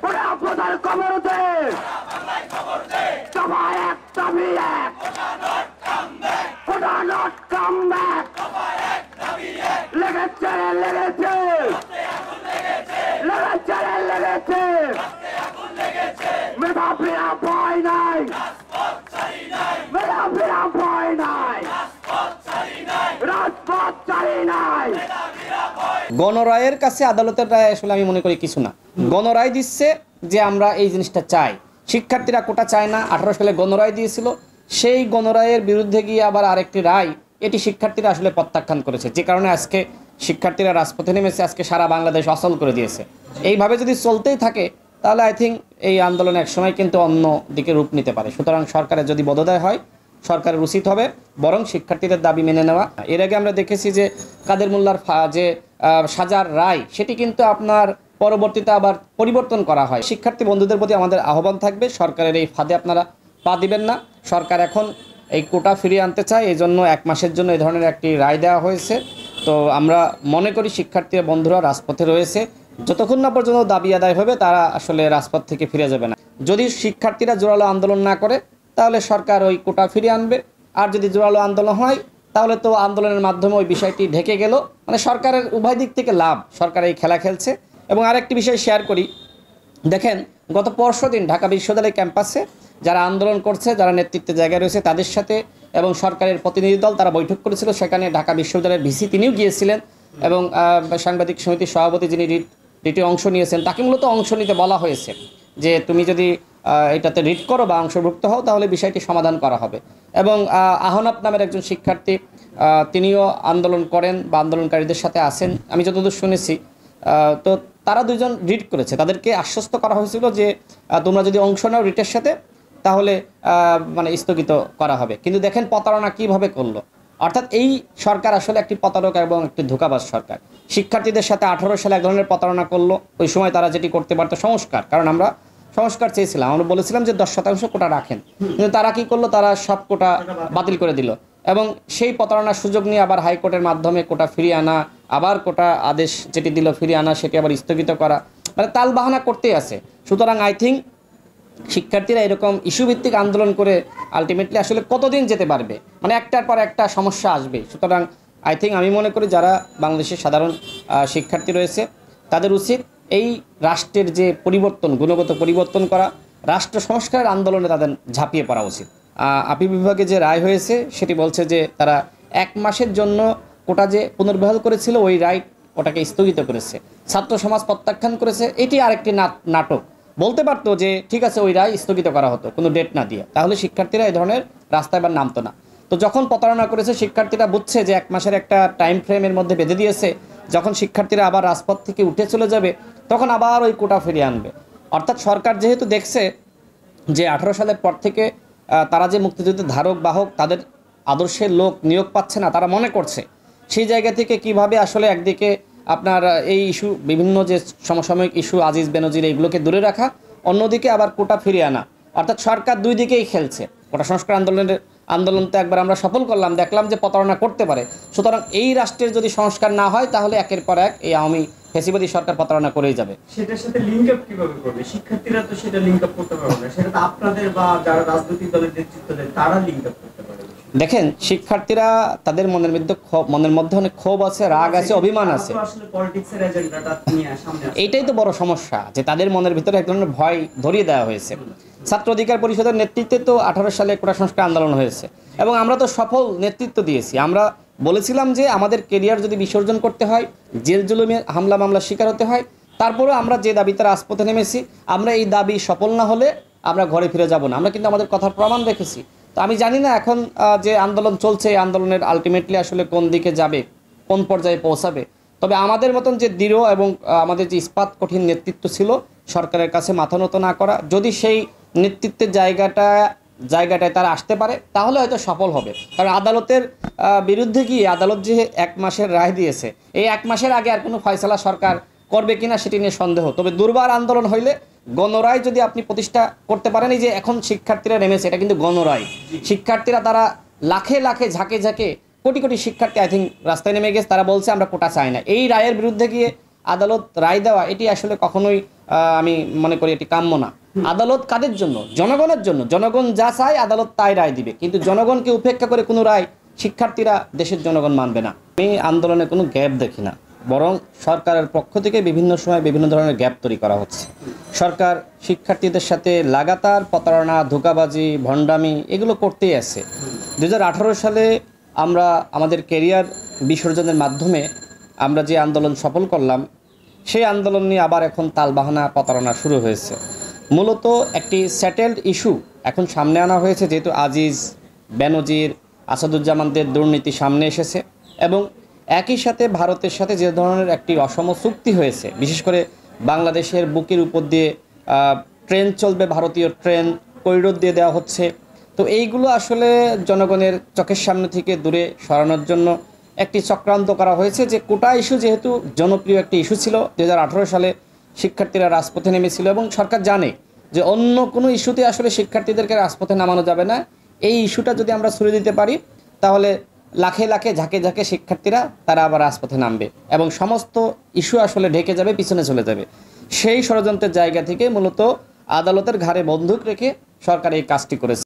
ওরা আপনাদের কবরতে দফা এক দাবি এক ওটা নট কাম ব্যাক লেগেছে লেগেছে লেগেছে মেধাবীরা ভয় নাই মেধাবীরা ভয় নাই রাজপথ ছাড়ি নাই। গণরায়ের কাছে আদালতের রায় আসলে আমি মনে করি কিছু না। গণরায় দিচ্ছে যে আমরা এই জিনিসটা চাই, শিক্ষার্থীরা কোটা চায় না, 18 সালে গণরায় দিয়েছিল, সেই গণরায়ের বিরুদ্ধে গিয়ে আবার আরেকটি রায় এটি শিক্ষার্থীরা আসলে প্রত্যাখ্যান করেছে, যে কারণে আজকে শিক্ষার্থীরা রাজপথে নেমেছে, আজকে সারা বাংলাদেশ অচল করে দিয়েছে। এইভাবে যদি চলতেই থাকে তাহলে আই থিঙ্ক এই আন্দোলন একসময় কিন্তু অন্য দিকে রূপ নিতে পারে। সুতরাং সরকারের যদি বোধোদয় হয়, সরকারের উচিত হবে বরং শিক্ষার্থীদের দাবি মেনে নেওয়া। এর আগে আমরা দেখেছি যে কাদের মোল্লার যে সাজার রায় সেটি কিন্তু আপনার পরবর্তীতে আবার পরিবর্তন করা হয়। শিক্ষার্থী বন্ধুদের প্রতি আমাদের আহ্বান থাকবে, সরকারের এই ফাঁদে আপনারা পা দিবেন না। সরকার এখন এই কোটা ফিরিয়ে আনতে চায়, এই জন্য 1 মাসের জন্য এই ধরনের একটি রায় দেওয়া হয়েছে। তো আমরা মনে করি শিক্ষার্থী বন্ধুরা রাজপথে রয়েছে, যতক্ষণ না পর্যন্ত দাবি আদায় হবে তারা আসলে রাজপথ থেকে ফিরে যাবে না। যদি শিক্ষার্থীরা জোরালো আন্দোলন না করে তাহলে সরকার ওই কোটা ফিরিয়ে আনবে, আর যদি জোরালো আন্দোলন হয় তাহলে তো আন্দোলনের মাধ্যমে ওই বিষয়টি ঢেকে গেল। মানে সরকারের উভয় দিক থেকে লাভ, সরকার এই খেলা খেলছে। এবং আরেকটি বিষয় শেয়ার করি, দেখেন গত পরশুদিন ঢাকা বিশ্ববিদ্যালয় ক্যাম্পাসে যারা আন্দোলন করছে, যারা নেতৃত্বের জায়গায় রয়েছে তাদের সাথে এবং সরকারের প্রতিনিধি দল তারা বৈঠক করেছিল। সেখানে ঢাকা বিশ্ববিদ্যালয়ের ভিসি তিনিও গিয়েছিলেন এবং সাংবাদিক সমিতির সভাপতি যিনি রিটে অংশ নিয়েছেন তাকে মূলত অংশ নিতে বলা হয়েছে যে তুমি যদি এটাতে রিট করো বা অংশভুক্ত হও তাহলে বিষয়টি সমাধান করা হবে। এবং আহনাব নামের একজন শিক্ষার্থী তিনিও আন্দোলন করেন বা আন্দোলনকারীদের সাথে আছেন আমি যতদূর শুনেছি। তো তারা দুজন রিট করেছে, তাদেরকে আশ্বস্ত করা হয়েছিল যে তোমরা যদি অংশ নাও রিটের সাথে তাহলে মানে স্থগিত করা হবে। কিন্তু দেখেন প্রতারণা কীভাবে করলো। অর্থাৎ এই সরকার আসলে একটি প্রতারক এবং একটি ধোঁকাবাজ সরকার। শিক্ষার্থীদের সাথে 18 সালে এক ধরনের প্রতারণা করলো, ওই সময় তারা যেটি করতে পারতো সংস্কার, কারণ আমরা সংস্কার চেয়েছিলাম, আমরা বলেছিলাম যে 10% কোটা রাখেন, কিন্তু তারা কি করলো, তারা সব কোটা বাতিল করে দিল এবং সেই প্রতারণার সুযোগ নিয়ে আবার হাইকোর্টের মাধ্যমে কোটা ফিরিয়ে আনা, আবার কোটা আদেশ যেটি দিল ফিরিয়ে আনা সেটি আবার স্থগিত করা, মানে তালবাহানা করতেই আছে। সুতরাং আই থিঙ্ক শিক্ষার্থীরা এরকম ইস্যুভিত্তিক আন্দোলন করে আলটিমেটলি আসলে কতদিন যেতে পারবে, মানে একটার পর একটা সমস্যা আসবে। সুতরাং আই থিঙ্ক আমি মনে করি যারা বাংলাদেশের সাধারণ শিক্ষার্থী রয়েছে তাদের উচিত এই রাষ্ট্রের যে পরিবর্তন, গুণগত পরিবর্তন করা, রাষ্ট্র সংস্কারের আন্দোলনে তাদের ঝাঁপিয়ে পড়া উচিত। আপিল বিভাগে যে রায় হয়েছে সেটি বলছে যে তারা 1 মাসের জন্য কোটা যে পুনর্বহাল করেছিল ওই রায় ওটাকে স্থগিত করেছে, ছাত্র সমাজ প্রত্যাখ্যান করেছে। এটি আরেকটি নাটক। বলতে পারতো যে ঠিক আছে ওই রায় স্থগিত করা হতো কোনো ডেট না দিয়ে, তাহলে শিক্ষার্থীরা এই ধরনের রাস্তায় বা নামতো না। তো যখন প্রতারণা করেছে শিক্ষার্থীরা বুঝছে যে 1 মাসের একটা টাইম ফ্রেমের মধ্যে বেঁধে দিয়েছে, যখন শিক্ষার্থীরা আবার রাজপথ থেকে উঠে চলে যাবে তখন আবার ওই কোটা ফিরিয়ে আনবে। অর্থাৎ সরকার যেহেতু দেখছে যে 18 সালের পর থেকে তারা যে মুক্তিযুদ্ধের ধারক বাহক তাদের আদর্শের লোক নিয়োগ পাচ্ছে না, তারা মনে করছে সেই জায়গা থেকে কিভাবে আসলে একদিকে আপনার এই ইস্যু, বিভিন্ন যে সমসাময়িক ইস্যু আজিজ বেনজির এইগুলোকে দূরে রাখা, অন্যদিকে আবার কোটা ফিরিয়ে আনা। অর্থাৎ সরকার দুই দিকেই খেলছে। কোটা সংস্কার আন্দোলন তো একবার আমরা সফল করলাম, দেখলাম যে প্রতারণা করতে পারে। সুতরাং এই রাষ্ট্রের যদি সংস্কার না হয় তাহলে একের পর এক এই আওয়ামী ফ্যাসিবাদী সরকার প্রতারণা করেই যাবে। সেটার সাথে লিংক আপ কিভাবে করবে? শিক্ষার্থীরা তো সেটা লিংক আপ করতে পারবে না, সেটা তো আপনাদের বা যারা রাজনৈতিক দলের নেতৃত্ব দেন তারা লিংক আপ করতে পারবে। দেখেন শিক্ষার্থীরা তাদের মনের মধ্যে অনেক ক্ষোভ আছে, রাগ আছে, অভিমান আছে। এইটাই তো বড় সমস্যা যে তাদের মনের ভিতরে এক ধরনের ভয় ধরিয়ে দেওয়া হয়েছে। ছাত্র অধিকার পরিষদের নেতৃত্বে তো 18 সালে কোটা সংস্কার আন্দোলন হয়েছে এবং আমরা তো সফল নেতৃত্ব দিয়েছি। আমরা বলেছিলাম যে আমাদের কেরিয়ার যদি বিসর্জন করতে হয়, জেল জুলুমে হামলা মামলার শিকার হতে হয়, তারপরেও আমরা যে দাবিতে রাজপথে নেমেছি, আমরা এই দাবি সফল না হলে আমরা ঘরে ফিরে যাব না। আমরা কিন্তু আমাদের কথার প্রমাণ রেখেছি। তো আমি জানি না এখন যে আন্দোলন চলছে এই আন্দোলনের আলটিমেটলি আসলে কোন দিকে যাবে, কোন পর্যায়ে পৌঁছাবে। তবে আমাদের মতন যে দৃঢ় এবং আমাদের যে ইস্পাত কঠিন নেতৃত্ব ছিল, সরকারের কাছে মাথা নত না করা, যদি সেই নেতৃত্বের জায়গাটায় তারা আসতে পারে তাহলে হয়তো সফল হবে। কারণ আদালতের বিরুদ্ধে গিয়ে আদালত যে 1 মাসের রায় দিয়েছে, এই 1 মাসের আগে আর কোনো ফয়সালা সরকার করবে কিনা সেটি নিয়ে সন্দেহ। তবে দুর্বার আন্দোলন হইলে গণরায় যদি আপনি প্রতিষ্ঠা করতে পারেন, এই যে এখন শিক্ষার্থীরা নেমেছে এটা কিন্তু গণরায়। শিক্ষার্থীরা তারা লাখে লাখে ঝাঁকে ঝাঁকে কোটি কোটি শিক্ষার্থী আই থিঙ্ক রাস্তায় নেমে গেছে, তারা বলছে আমরা কোটা চাই না। এই রায়ের বিরুদ্ধে গিয়ে আদালত রায় দেওয়া এটি আসলে কখনোই আমি মনে করি এটি কাম্য না। আদালত কাদের জন্য? জনগণের জন্য। জনগণ যা চায় আদালত তাই রায় দিবে, কিন্তু জনগণকে উপেক্ষা করে কোনো রায় শিক্ষার্থীরা, দেশের জনগণ মানবে না। আমি আন্দোলনে কোনো গ্যাপ দেখি না, বরং সরকারের পক্ষ থেকে বিভিন্ন সময় বিভিন্ন ধরনের গ্যাপ তৈরি করা হচ্ছে। সরকার শিক্ষার্থীদের সাথে লাগাতার প্রতারণা, ধোঁকাবাজি, ভণ্ডামি এগুলো করতেই আছে। 2018 সালে আমরা আমাদের ক্যারিয়ার বিসর্জনের মাধ্যমে আমরা যে আন্দোলন সফল করলাম, সেই আন্দোলন নিয়ে আবার এখন তালবাহানা, প্রতারণা শুরু হয়েছে। মূলত একটি সেটেলড ইস্যু এখন সামনে আনা হয়েছে, যেহেতু আজিজ, বেনজির, আসাদুজ্জামানদের দুর্নীতি সামনে এসেছে এবং একই সাথে ভারতের সাথে যে ধরনের একটি অসম চুক্তি হয়েছে, বিশেষ করে বাংলাদেশের বুকের উপর দিয়ে ট্রেন চলবে, ভারতীয় ট্রেন করিডোর দিয়ে দেওয়া হচ্ছে। তো এইগুলো আসলে জনগণের চোখের সামনে থেকে দূরে সরানোর জন্য একটি চক্রান্ত করা হয়েছে। যে কোটা ইস্যু যেহেতু জনপ্রিয় একটি ইস্যু ছিল, 2018 সালে শিক্ষার্থীরা রাজপথে নেমেছিল এবং সরকার জানে যে অন্য কোনো ইস্যুতে আসলে শিক্ষার্থীদেরকে রাজপথে নামানো যাবে না। এই ইস্যুটা যদি আমরা ছুড়ে দিতে পারি তাহলে লাখে লাখে, ঝাঁকে ঝাঁকে শিক্ষার্থীরা তারা আবার রাজপথে নামবে এবং সমস্ত ইস্যু আসলে ঢেকে যাবে, পিছনে চলে যাবে। সেই ষড়যন্ত্রের জায়গা থেকে মূলত আদালতের ঘাড়ে বন্দুক রেখে সরকার এই কাজটি করেছে।